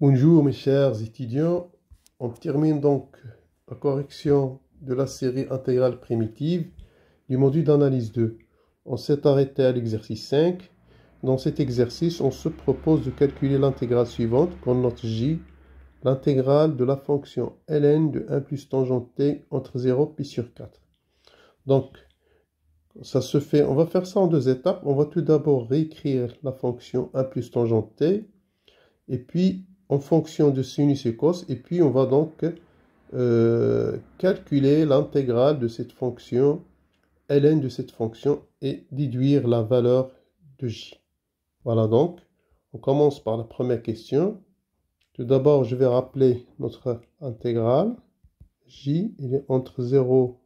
Bonjour mes chers étudiants, on termine donc la correction de la série intégrale primitive du module d'analyse 2. On s'est arrêté à l'exercice 5. Dans cet exercice, on se propose de calculer l'intégrale suivante qu'on note J, l'intégrale de la fonction ln de 1 plus tangente t entre 0 pi sur 4. Donc, ça se fait, on va faire ça en deux étapes. On va tout d'abord réécrire la fonction 1 plus tangente t, et puis en fonction de sinus et cos, et puis on va donc calculer l'intégrale de cette fonction, ln de cette fonction, et déduire la valeur de j. Voilà donc, on commence par la première question. Tout d'abord, je vais rappeler notre intégrale. J, il est entre 0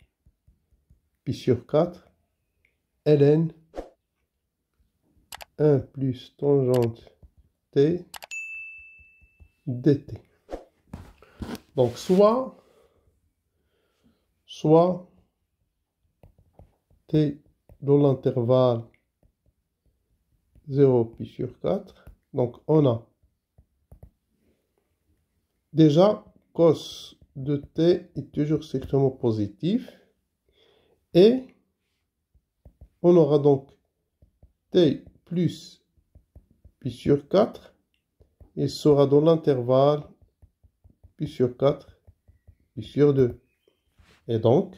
pi sur 4, ln 1 plus tangente t dt. Donc, soit t dans l'intervalle 0 pi sur 4. Donc, on a déjà cos de t est toujours strictement positif. Et on aura donc t plus pi sur 4. Et sera dans l'intervalle pi sur 4, pi sur 2. Et donc,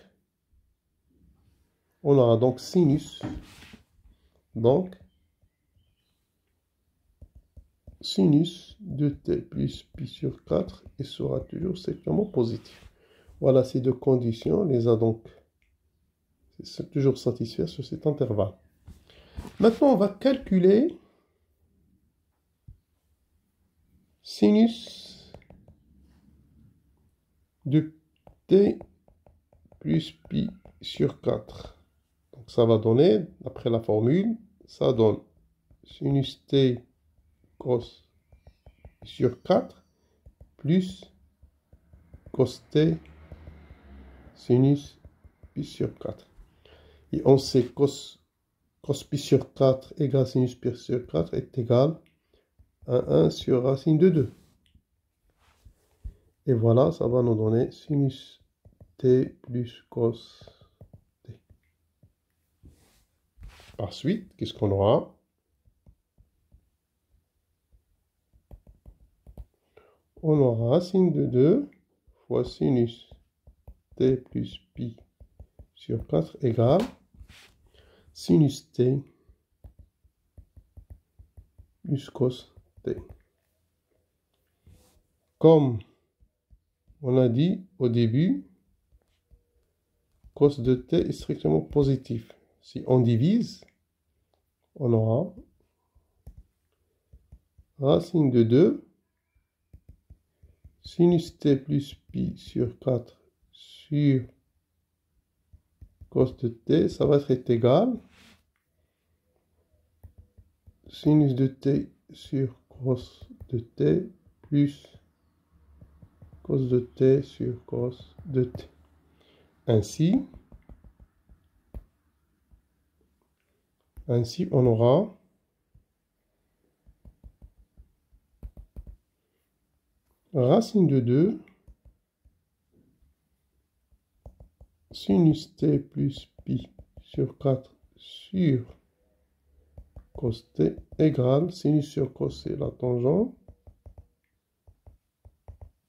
on aura donc sinus. Donc, sinus de t plus pi sur 4 et sera toujours strictement positif. Voilà ces deux conditions, les a donc toujours satisfaits sur cet intervalle. Maintenant, on va calculer sinus de t plus pi sur 4. Donc ça va donner, d'après la formule, ça donne sinus t cos sur 4 plus cos t sinus pi sur 4. Et on sait cos pi sur 4 égale sinus pi sur 4 est égal à 1 sur racine de 2. Et voilà, ça va nous donner sinus t plus cos t. Par suite, qu'est-ce qu'on aura? On aura racine de 2 fois sinus t plus pi sur 4 égale sinus t plus cos t. Comme on a dit au début, cos de t est strictement positif. Si on divise, on aura racine de 2 sinus t plus pi sur 4 sur cos de t, ça va être égal sinus de t sur cos de t plus cos de t sur cos de t. Ainsi, on aura racine de 2 sinus t plus pi sur 4 sur cos t égale sinus sur cos, c'est la tangente.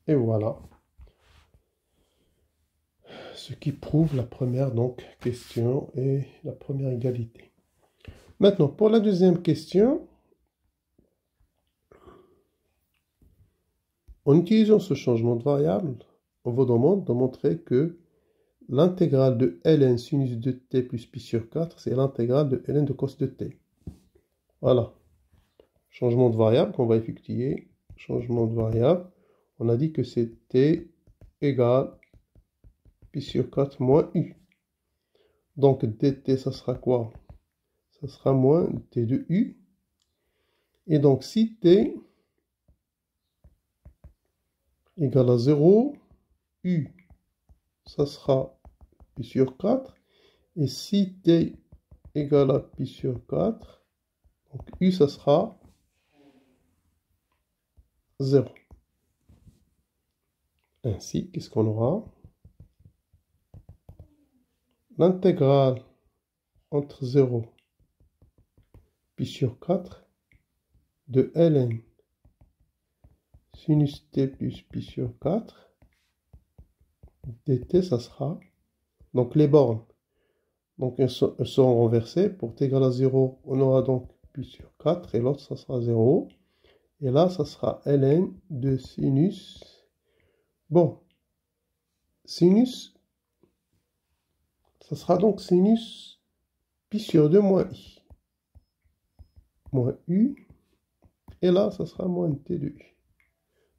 Et voilà ce qui prouve la première donc question et la première égalité. Maintenant, pour la deuxième question, en utilisant ce changement de variable, on vous demande de montrer que l'intégrale de ln sinus de t plus pi sur 4, c'est l'intégrale de ln de cos de t. Voilà. Changement de variable qu'on va effectuer. Changement de variable. On a dit que c'est t égale pi sur 4 moins u. Donc dt, ça sera quoi? Ça sera moins t de u. Et donc si t égale à 0, u, ça sera pi sur 4. Et si t égale à pi sur 4, donc u, ça sera 0. Ainsi, qu'est-ce qu'on aura? L'intégrale entre 0 pi sur 4 de ln sinus t plus pi sur 4 dt, ça sera, donc les bornes, donc elles seront renversées. Pour t égale à 0, on aura donc pi sur 4 et l'autre, ça sera 0. Et là, ça sera ln de sinus. Bon, sinus, ça sera donc sinus pi sur 2 moins i. Moins u. Et là, ça sera moins t de u.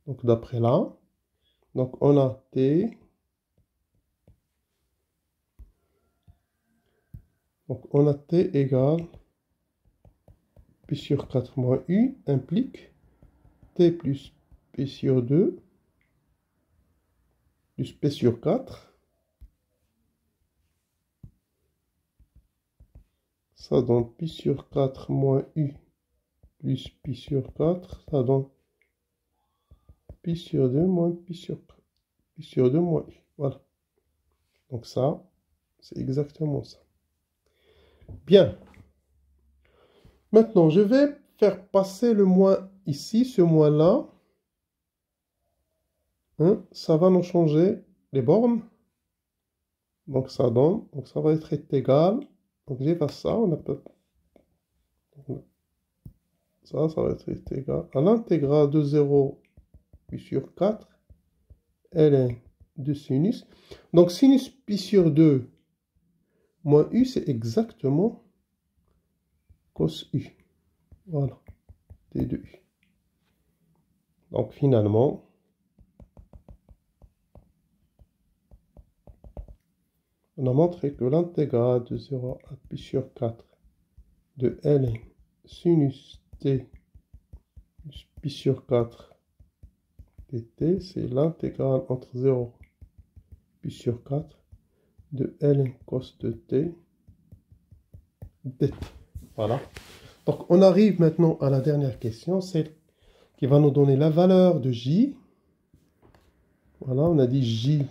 Donc, d'après là, donc on a t. Donc, on a t égale pi sur 4 moins u implique t plus p sur 2 plus p sur 4. Ça donne pi sur 4 moins u plus pi sur 4. Ça donne pi sur 2 moins pi sur 4. Pi sur 2 moins u. Voilà. Donc ça, c'est exactement ça. Bien. Maintenant, je vais faire passer le moins ici, ce moins-là. Hein, ça va nous changer les bornes. Donc ça donne, donc ça va être égal. Donc j'efface ça, on a pas. Ça va être égal à l'intégrale de 0 pi sur 4 ln de sinus. Donc sinus pi sur 2 moins u, c'est exactement cos u. Voilà, t de u. Donc finalement, on a montré que l'intégrale de 0 à pi sur 4 de ln sinus t plus pi sur 4 dt, c'est l'intégrale entre 0 pi sur 4 de ln cos de t dt. Voilà. Donc on arrive maintenant à la dernière question, celle qui va nous donner la valeur de j. Voilà, on a dit j,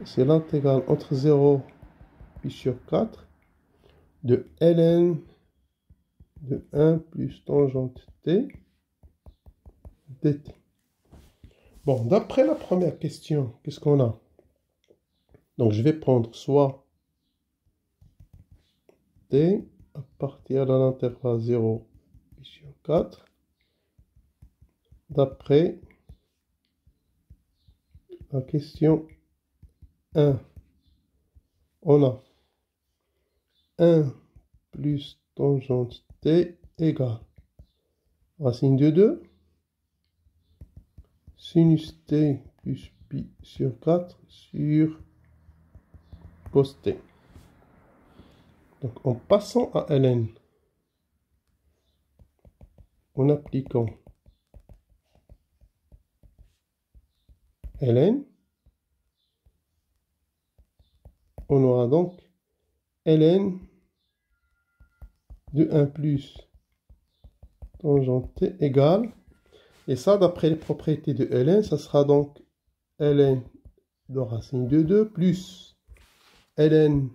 c'est l'intégrale entre 0 pi sur 4 de ln de 1 plus tangente t dt. Bon, d'après la première question, qu'est-ce qu'on a? Donc je vais prendre soit t à partir de l'intervalle 0 pi sur 4. D'après la question 1, on a 1 plus tangente t égale racine de 2 sinus t plus pi sur 4 sur cos t. Donc en passant à ln, en appliquant ln, on aura donc ln de 1 plus tangente t égale, et ça d'après les propriétés de ln, ça sera donc ln de racine de 2 plus ln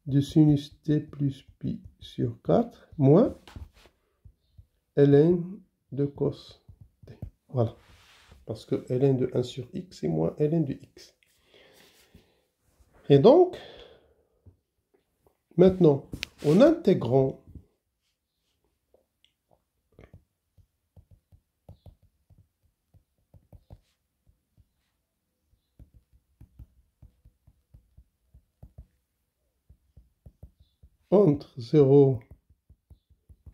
de sinus t plus pi sur 4 moins ln de cos t. Voilà. Parce que ln de 1 sur x est moins ln de x. Et donc, maintenant, en intégrant entre 0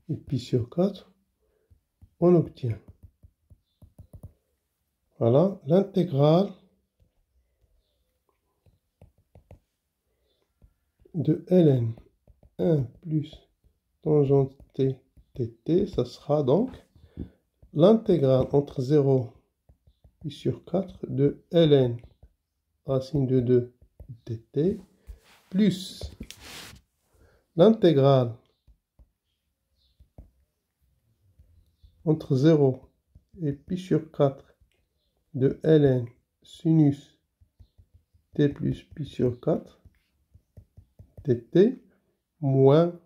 et pi sur 4, on obtient, voilà, l'intégrale de ln 1 plus tangente t dt, ça sera donc l'intégrale entre 0 pi sur 4 de ln racine de 2 dt plus l'intégrale entre 0 et pi sur 4 de ln sinus t plus pi sur 4 dt moins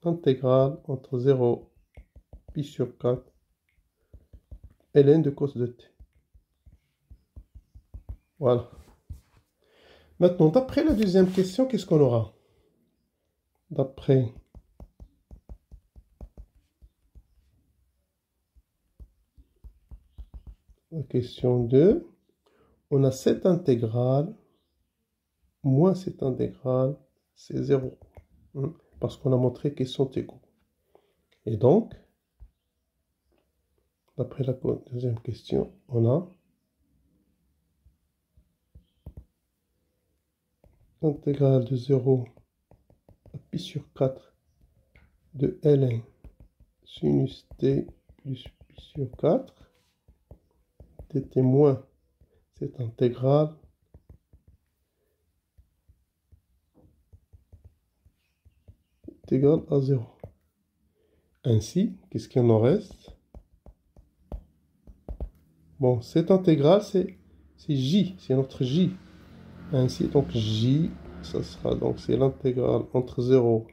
l'intégrale entre 0 pi sur 4 ln de cos de t. Voilà. Maintenant, d'après la deuxième question, qu'est-ce qu'on aura? D'après la question 2, on a cette intégrale moins cette intégrale, c'est 0. Parce qu'on a montré qu'ils sont égaux. Et donc, d'après la deuxième question, on a l'intégrale de 0 à pi sur 4 de ln sinus t plus pi sur 4 dt moins cette intégrale est égale à 0. Ainsi, qu'est-ce qu'il en reste? Bon, cette intégrale, c'est j, c'est notre j. Ainsi, donc j, ça sera donc c'est l'intégrale entre 0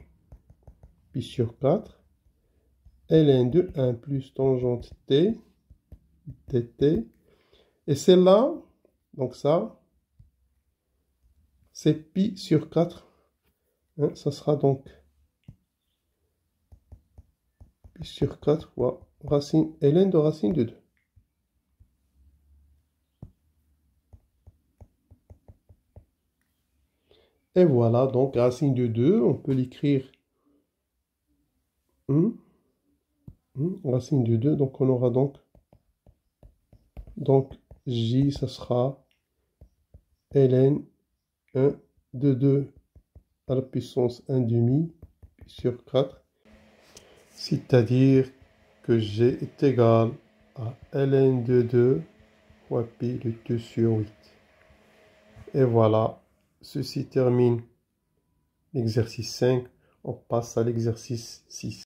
pi sur 4 ln de 1 plus tangente t dt. Et celle-là, donc ça, c'est pi sur 4. Ça sera donc pi sur 4 fois racine ln de racine de 2. Et voilà, donc racine de 2, on peut l'écrire racine de 2, donc on aura donc j, ça sera ln 1 de 2 à la puissance 1 demi sur 4, c'est-à-dire que g est égal à ln de 2 fois pi de 2 sur 8. Et voilà, ceci termine l'exercice 5, on passe à l'exercice 6.